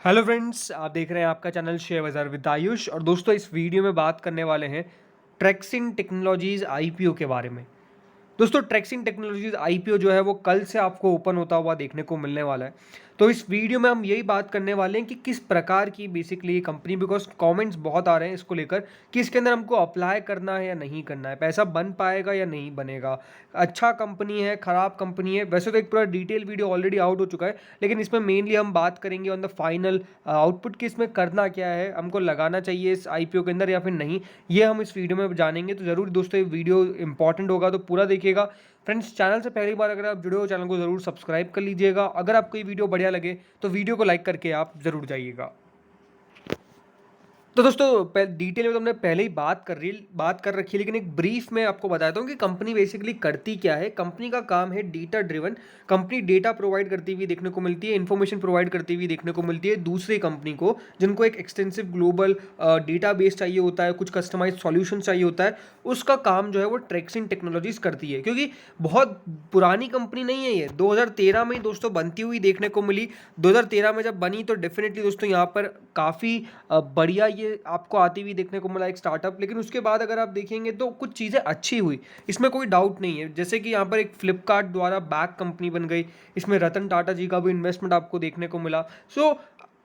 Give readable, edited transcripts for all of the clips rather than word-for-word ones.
Hello friends, आप देख रहे हैं आपका चैनल शेयर बाज़ार विद आयुष। और दोस्तों, इस वीडियो में बात करने वाले हैं ट्रैक्सिन टेक्नोलॉजीज़ आईपीओ के बारे में। दोस्तों, ट्रैक्सिन टेक्नोलॉजीज आईपीओ जो है वो कल से आपको ओपन होता हुआ देखने को मिलने वाला है। तो इस वीडियो में हम यही बात करने वाले हैं कि किस प्रकार की बेसिकली ये कंपनी, बिकॉज कमेंट्स बहुत आ रहे हैं इसको लेकर कि इसके अंदर हमको अप्लाई करना है या नहीं करना है, पैसा बन पाएगा या नहीं बनेगा, अच्छा कंपनी है, खराब कंपनी है। वैसे तो एक पूरा डिटेल वीडियो ऑलरेडी आउट हो चुका है, लेकिन इसमें मेनली हम बात करेंगे ऑन द फाइनल आउटपुट कि इसमें करना क्या है, हमको लगाना चाहिए इस आईपीओ के अंदर या फिर नहीं। ये हम इस वीडियो में जानेंगे। तो ज़रूर दोस्तों, ये वीडियो इंपॉर्टेंट होगा, तो पूरा देखिएगा। फ्रेंड्स, चैनल से पहली बार अगर आप जुड़े हो, चैनल को ज़रूर सब्सक्राइब कर लीजिएगा। अगर आपको ये वीडियो बढ़िया लगे तो वीडियो को लाइक करके आप ज़रूर जाइएगा। तो दोस्तों, डिटेल में तो हमने पहले ही बात कर रखी है, लेकिन एक ब्रीफ में आपको बताता हूँ कि कंपनी बेसिकली करती क्या है। कंपनी का काम है data driven. Company data provide करती हुई देखने को मिलती है, इन्फॉर्मेशन प्रोवाइड करती हुई देखने को मिलती है दूसरी कंपनी को, जिनको एक एक्सटेंसिव ग्लोबल डेटा बेस चाहिए होता है, कुछ कस्टमाइज सॉल्यूशन चाहिए होता है। उसका काम जो है वो ट्रैक्सिन टेक्नोलॉजीज करती है, क्योंकि बहुत पुरानी कंपनी नहीं है ये। 2013 में ही दोस्तों बनती हुई देखने को मिली। 2013 में जब बनी तो डेफिनेटली दोस्तों यहाँ पर काफ़ी बढ़िया ये आपको आती हुई देखने को मिला एक स्टार्टअप। लेकिन उसके बाद अगर आप देखेंगे तो कुछ चीज़ें अच्छी हुई, इसमें कोई डाउट नहीं है। जैसे कि यहाँ पर एक फ्लिपकार्ट द्वारा बैक कंपनी बन गई, इसमें रतन टाटा जी का भी इन्वेस्टमेंट आपको देखने को मिला। सो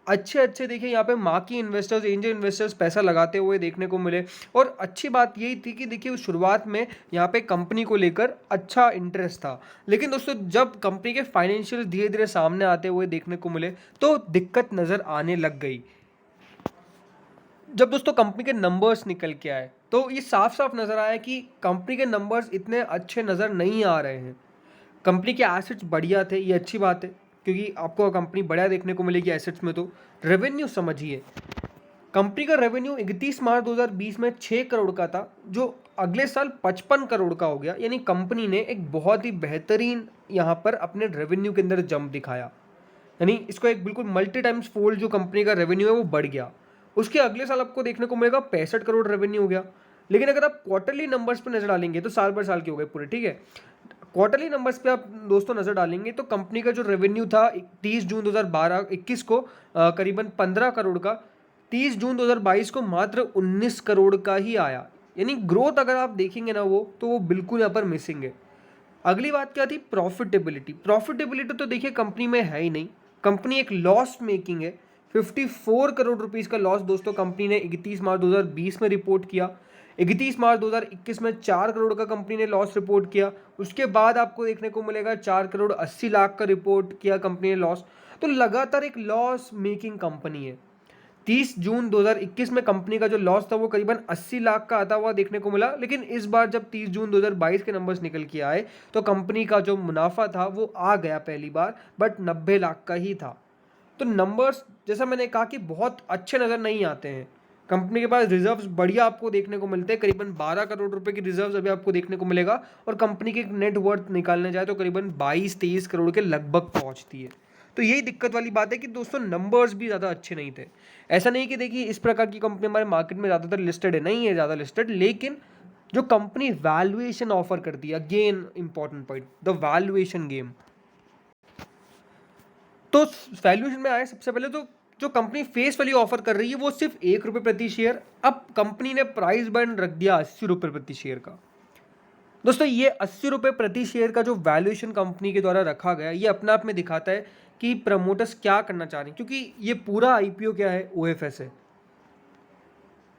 अच्छे अच्छे देखिए यहाँ पे मार्की इन्वेस्टर्स, एंजल इन्वेस्टर्स पैसा लगाते हुए देखने को मिले। और अच्छी बात यही थी कि देखिए शुरुआत में यहाँ पे कंपनी को लेकर अच्छा इंटरेस्ट था, लेकिन दोस्तों जब कंपनी के फाइनेंशियल धीरे धीरे सामने आते हुए देखने को मिले तो दिक्कत नज़र आने लग गई। जब दोस्तों कंपनी के नंबर्स निकल के आए तो ये साफ साफ नज़र आया कि कंपनी के नंबर्स इतने अच्छे नज़र नहीं आ रहे हैं। कंपनी के एसेट्स बढ़िया थे, ये अच्छी बात है, क्योंकि आपको कंपनी बढ़िया देखने को मिलेगी एसेट्स में। तो रेवेन्यू समझिए, कंपनी का रेवेन्यू 31 मार्च 2020 में 6 करोड़ का था, जो अगले साल 55 करोड़ का हो गया। यानी कंपनी ने एक बहुत ही बेहतरीन यहाँ पर अपने रेवेन्यू के अंदर जंप दिखाया। यानी इसको एक बिल्कुल मल्टी टाइम्स फोल्ड जो कंपनी का रेवेन्यू है वो बढ़ गया। उसके अगले साल आपको देखने को मिलेगा 65 करोड़ रेवेन्यू हो गया। लेकिन अगर आप क्वार्टरली नंबर्स पर नजर डालेंगे तो साल भर साल के हो गए पूरे, ठीक है। क्वार्टरली नंबर्स पे आप दोस्तों नजर डालेंगे तो कंपनी का जो रेवेन्यू था 30 जून 2021 को करीबन 15 करोड़ का, 30 जून 2022 को मात्र 19 करोड़ का ही आया। यानी ग्रोथ अगर आप देखेंगे ना वो, तो वो बिल्कुल यहाँ पर मिसिंग है। अगली बात क्या थी? प्रॉफिटेबिलिटी। प्रॉफिटेबिलिटी तो देखिए कंपनी में है ही नहीं, कंपनी एक लॉस मेकिंग है। 54 करोड़ रुपीस का लॉस दोस्तों कंपनी ने 31 मार्च 2020 में रिपोर्ट किया। 31 मार्च 2021 में 4 करोड़ का कंपनी ने लॉस रिपोर्ट किया। उसके बाद आपको देखने को मिलेगा 4 करोड़ 80 लाख का रिपोर्ट किया कंपनी ने लॉस। तो लगातार एक लॉस मेकिंग कंपनी है। 30 जून 2021 में कंपनी का जो लॉस था वो करीबन 80 लाख का आता हुआ देखने को मिला। लेकिन इस बार जब 30 जून 2022 के नंबर्स निकल के आए तो कंपनी का जो मुनाफा था वो आ गया पहली बार, बट 90 लाख का ही था। तो नंबर्स जैसा मैंने कहा कि बहुत अच्छे नज़र नहीं आते हैं। कंपनी के पास रिजर्व्स बढ़िया आपको देखने को मिलते हैं, करीबन 12 करोड़ रुपए की रिजर्व्स अभी आपको देखने को मिलेगा। और कंपनी की नेट वर्थ निकालने जाए तो करीबन 22-23 करोड़ के लगभग पहुंचती है। तो यही दिक्कत वाली बात है कि दोस्तों नंबर्स भी ज़्यादा अच्छे नहीं थे। ऐसा नहीं कि देखिए इस प्रकार की कंपनी हमारे मार्केट में ज़्यादातर लिस्टेड है, नहीं है ज़्यादा लिस्टेड, लेकिन जो कंपनी वैल्यूएशन ऑफर करती है, again important point, the valuation game. तो वैल्यूएशन में आए सबसे पहले तो जो कंपनी फेस वैल्यू ऑफर कर रही है वो सिर्फ ₹1 प्रति शेयर। अब कंपनी ने प्राइस बैंड रख दिया ₹80 प्रति शेयर का। दोस्तों, ये ₹80 प्रति शेयर का जो वैल्यूएशन कंपनी के द्वारा रखा गया, ये अपने आप में दिखाता है कि प्रमोटर्स क्या करना चाह रहे हैं। क्योंकि ये पूरा आईपीओ क्या है, ओएफएस है।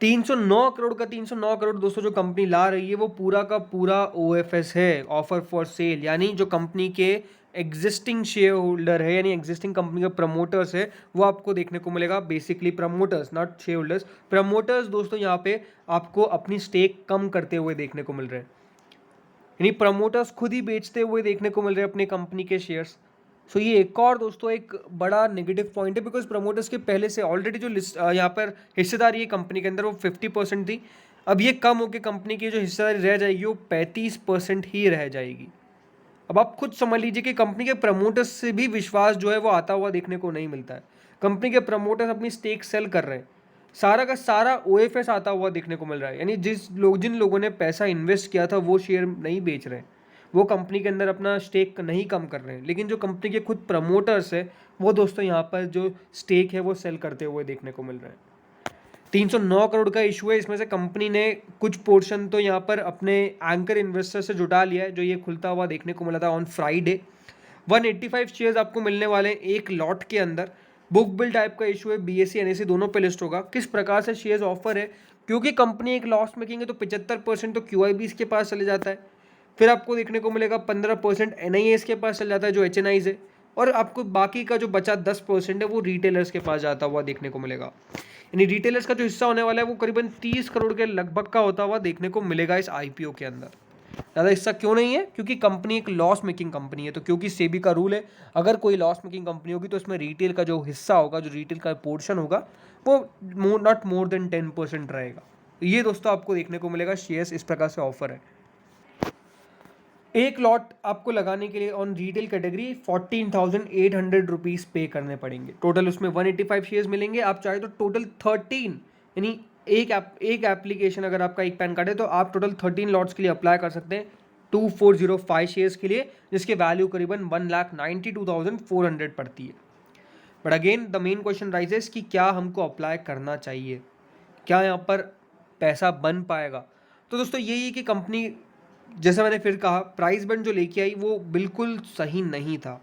309 करोड़ का 309 करोड़ दोस्तों जो कंपनी ला रही है वो पूरा का पूरा ओएफएस है, ऑफर फॉर सेल। यानी जो कंपनी के एग्जिस्टिंग शेयर होल्डर है, यानी एग्जिस्टिंग कंपनी के प्रमोटर्स है, वो आपको देखने को मिलेगा। Basically promoters, not share holders, promoters दोस्तों यहाँ पे आपको अपनी स्टेक कम करते हुए देखने को मिल रहे हैं। यानी प्रमोटर्स खुद ही बेचते हुए देखने को मिल रहे हैं अपनी कंपनी के शेयर्स। सो ये एक और दोस्तों एक बड़ा नेगेटिव पॉइंट है, बिकॉज प्रमोटर्स के पहले से ऑलरेडी जो यहाँ पर हिस्सेदारी है कंपनी के अंदर वो 50% थी। अब ये कम होकर कंपनी की जो हिस्सेदारी रह जाएगी वो 35% ही रह जाएगी। अब आप खुद समझ लीजिए कि कंपनी के प्रमोटर्स से भी विश्वास जो है वो आता हुआ देखने को नहीं मिलता है। कंपनी के प्रमोटर्स अपनी स्टेक सेल कर रहे हैं, सारा का सारा ओएफएस आता हुआ देखने को मिल रहा है। यानी जिन लोगों ने पैसा इन्वेस्ट किया था वो शेयर नहीं बेच रहे हैं, वो कंपनी के अंदर अपना स्टेक नहीं कम कर रहे हैं। लेकिन जो कंपनी के खुद प्रमोटर्स है वो दोस्तों यहाँ पर जो स्टेक है वो सेल करते हुए देखने को मिल रहा है। 309 करोड़ का इशू है, इसमें से कंपनी ने कुछ पोर्शन तो यहाँ पर अपने एंकर इन्वेस्टर से जुटा लिया है, जो ये खुलता हुआ देखने को मिला था ऑन फ्राइडे। 185 शेयर्स आपको मिलने वाले हैं एक लॉट के अंदर। बुक बिल टाइप का इशू है, BSE NSE दोनों पे लिस्ट होगा। किस प्रकार से शेयर्स ऑफर है, क्योंकि कंपनी एक लॉस मेकिंग है तो 75% तो QIBs के पास चले जाता है। फिर आपको देखने को मिलेगा 15% NIAs के पास चल जाता है जो HNIs है, और आपको बाकी का जो बचा 10% है वो रिटेलर्स के पास जाता हुआ देखने को मिलेगा। यानी रिटेलर्स का जो हिस्सा होने वाला है वो करीबन 30 करोड़ के लगभग का होता हुआ देखने को मिलेगा इस IPO के अंदर। ज़्यादा हिस्सा क्यों नहीं है, क्योंकि कंपनी एक लॉस मेकिंग कंपनी है, तो क्योंकि सेबी का रूल है अगर कोई लॉस मेकिंग कंपनी होगी तो इसमें रिटेल का जो हिस्सा होगा, जो रिटेल का पोर्शन होगा वो नॉट मोर देन 10% रहेगा। ये दोस्तों आपको देखने को मिलेगा, शेयर्स इस प्रकार से ऑफर है। एक लॉट आपको लगाने के लिए ऑन रिटेल कैटेगरी 14,800 रुपीज़ पे करने पड़ेंगे। टोटल उसमें 185 शेयर्स मिलेंगे। आप चाहे तो टोटल 13 यानी एक एप्लीकेशन, अगर आपका एक पैन कार्ड है तो आप टोटल 13 लॉट्स के लिए अप्लाई कर सकते हैं 2405 शेयर्स के लिए, जिसके वैल्यू करीबन 1,92,400 पड़ती है। But again the main question rises कि क्या हमको अप्लाई करना चाहिए, क्या यहाँ पर पैसा बन पाएगा। तो दोस्तों यही है कि कंपनी, जैसे मैंने फिर कहा, प्राइस बैंड जो लेके आई वो बिल्कुल सही नहीं था।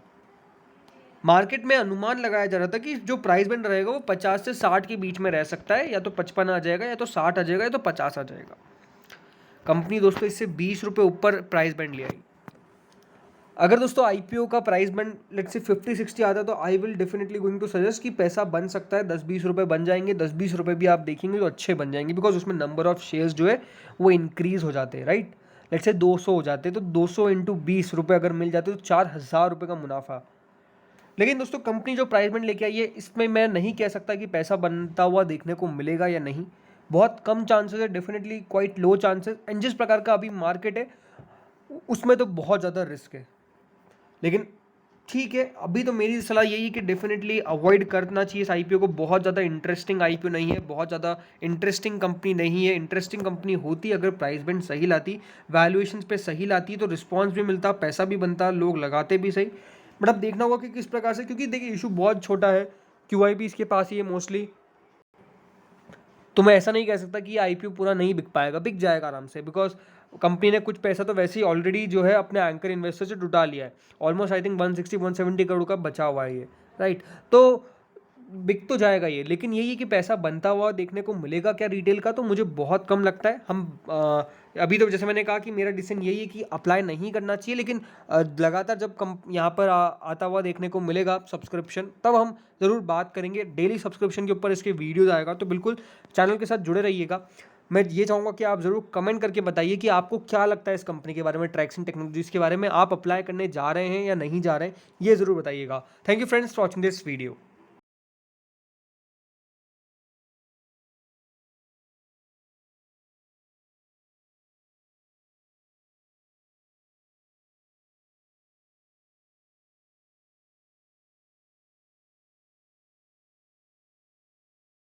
मार्केट में अनुमान लगाया जा रहा था कि जो प्राइस बैंड रहेगा वो 50 से 60 के बीच में रह सकता है, या तो 55 आ जाएगा, या तो 60 आ जाएगा, या तो 50 आ जाएगा। कंपनी दोस्तों इससे 20 रुपये ऊपर प्राइस बैंड ले आई। अगर दोस्तों IPO का प्राइस बैंड लेट्स से 50-60 आता है तो I will definitely going to suggest कि पैसा बन सकता है, 10-20 रुपये बन जाएंगे। 10-20 रुपये भी आप देखेंगे तो अच्छे बन जाएंगे, बिकॉज उसमें नंबर ऑफ शेयर्स जो है वो इंक्रीज हो जाते हैं, राइट। लेट्स से 200 हो जाते हैं तो 200 इंटू 20 रुपये अगर मिल जाते तो 4,000 रुपये का मुनाफा। लेकिन दोस्तों कंपनी जो प्राइस बैंड लेके आई है, इसमें मैं नहीं कह सकता कि पैसा बनता हुआ देखने को मिलेगा या नहीं। बहुत कम चांसेस है, definitely quite low chances. And जिस प्रकार का अभी मार्केट है उसमें तो बहुत ज़्यादा रिस्क है। लेकिन ठीक है, अभी तो मेरी सलाह यही है कि डेफिनेटली अवॉइड करना चाहिए इस IPO को। बहुत ज़्यादा इंटरेस्टिंग IPO नहीं है, बहुत ज़्यादा इंटरेस्टिंग कंपनी नहीं है। इंटरेस्टिंग कंपनी होती अगर प्राइस बैंड सही लाती, वैल्यूएशंस पे सही लाती, तो रिस्पॉन्स भी मिलता, पैसा भी बनता, लोग लगाते भी सही। बट अब देखना होगा कि किस प्रकार से, क्योंकि देखिए इशू बहुत छोटा है, QIB इसके पास ही है मोस्टली। तो मैं ऐसा नहीं कह सकता कि ये IPO पूरा नहीं बिक पाएगा, बिक जाएगा आराम से, बिकॉज कंपनी ने कुछ पैसा तो वैसे ही ऑलरेडी जो है अपने एंकर इन्वेस्टर से जुटा लिया है। ऑलमोस्ट आई थिंक 160-170 करोड़ का बचा हुआ है ये, राइट। तो बिक तो जाएगा ये, लेकिन यही है कि पैसा बनता हुआ देखने को मिलेगा क्या रिटेल का, तो मुझे बहुत कम लगता है। अभी तो जैसे मैंने कहा कि मेरा डिसीजन यही है कि अप्लाई नहीं करना चाहिए, लेकिन लगातार जब यहाँ पर आता हुआ देखने को मिलेगा सब्सक्रिप्शन, तब हम ज़रूर बात करेंगे। डेली सब्सक्रिप्शन के ऊपर इसके वीडियोज़ आएगा, तो बिल्कुल चैनल के साथ जुड़े रहिएगा। मैं ये चाहूँगा कि आप ज़रूर कमेंट करके बताइए कि आपको क्या लगता है इस कंपनी के बारे में, ट्रैक्सन टेक्नोलॉजीज के बारे में। आप अप्लाई करने जा रहे हैं या नहीं जा रहे हैं, ये ज़रूर बताइएगा। Thank you friends for watching this video.